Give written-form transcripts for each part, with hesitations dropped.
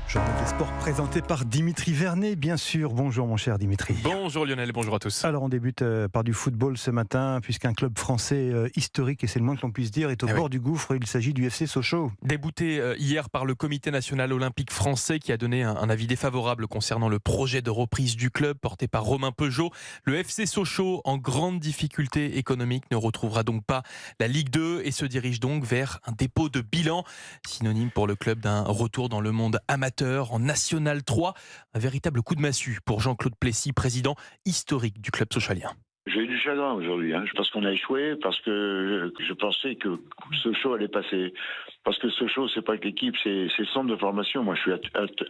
Journal des sports présenté par Dimitri Vernet, bien sûr. Bonjour mon cher Dimitri. Bonjour Lionel, bonjour à tous. Alors on débute par du football ce matin, puisqu'un club français historique, et c'est le moins que l'on puisse dire, est au bord du gouffre. Il s'agit du FC Sochaux. Débouté hier par le Comité national olympique français qui a donné un avis défavorable concernant le projet de reprise du club porté par Romain Peugeot, le FC Sochaux, en grande difficulté économique, ne retrouvera donc pas la Ligue 2 et se dirige donc vers un dépôt de bilan, synonyme pour le club d'un retour dans le monde amateur en National 3. Un véritable coup de massue pour Jean-Claude Plessis, président historique du club sochalien. J'ai eu du chagrin aujourd'hui, parce qu'on a échoué, parce que je pensais que Sochaux allait passer. Parce que Sochaux, c'est pas que l'équipe, c'est le centre de formation. Moi, je suis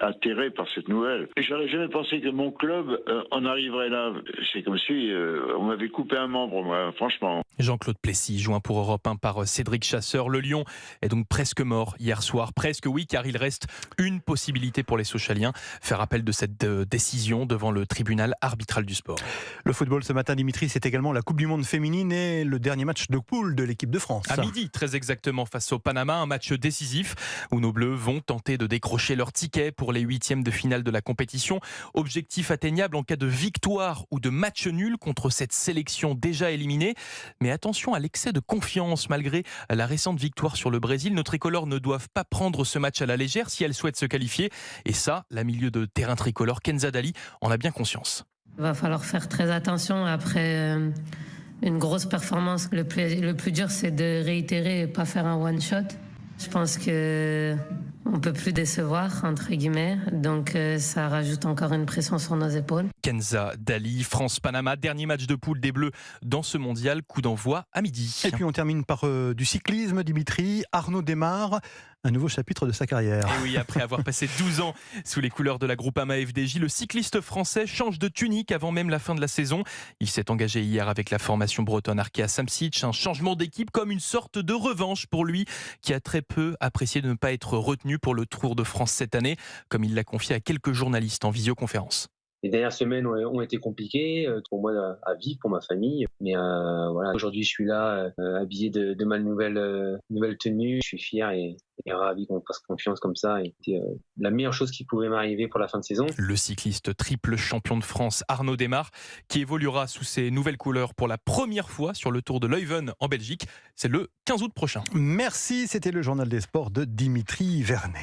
atterré par cette nouvelle. Et j'aurais jamais pensé que mon club en arriverait là. C'est comme si on m'avait coupé un membre, moi, franchement. Jean-Claude Plessis, joint pour Europe 1 par Cédric Chasseur. Le Lion est donc presque mort hier soir. Presque, oui, car il reste une possibilité pour les Sochaliens. Faire appel de cette décision devant le tribunal arbitral du sport. Le football ce matin, Dimitri, c'est également la Coupe du Monde féminine et le dernier match de poule de l'équipe de France. À midi, très exactement, face au Panama, un match décisif où nos Bleus vont tenter de décrocher leur ticket pour les huitièmes de finale de la compétition. Objectif atteignable en cas de victoire ou de match nul contre cette sélection déjà éliminée. Mais attention à l'excès de confiance. Malgré la récente victoire sur le Brésil, nos tricolores ne doivent pas prendre ce match à la légère si elles souhaitent se qualifier. Et ça, la milieu de terrain tricolore Kenza Dali en a bien conscience. Il va falloir faire très attention après une grosse performance. Le plus dur, c'est de réitérer et pas faire un one-shot. Je pense qu'on ne peut plus décevoir, entre guillemets. Donc ça rajoute encore une pression sur nos épaules. Kenza Dali, France-Panama, dernier match de poule des Bleus dans ce mondial. Coup d'envoi à midi. Et puis on termine par du cyclisme, Dimitri. Arnaud démarre un nouveau chapitre de sa carrière. Et oui, après avoir passé 12 ans sous les couleurs de la Groupama FDJ, le cycliste français change de tunique avant même la fin de la saison. Il s'est engagé hier avec la formation bretonne Arkea Samsic, un changement d'équipe comme une sorte de revanche pour lui, qui a très peu apprécié de ne pas être retenu pour le Tour de France cette année, comme il l'a confié à quelques journalistes en visioconférence. Les dernières semaines ont été compliquées pour moi à vivre, pour ma famille. Mais voilà, aujourd'hui je suis là, habillé de ma nouvelle tenue. Je suis fier et ravi qu'on me fasse confiance comme ça. C'était la meilleure chose qui pouvait m'arriver pour la fin de saison. Le cycliste triple champion de France Arnaud démarre, qui évoluera sous ses nouvelles couleurs pour la première fois sur le Tour de Leuven en Belgique. C'est le 15 août prochain. Merci, c'était le journal des sports de Dimitri Vernet.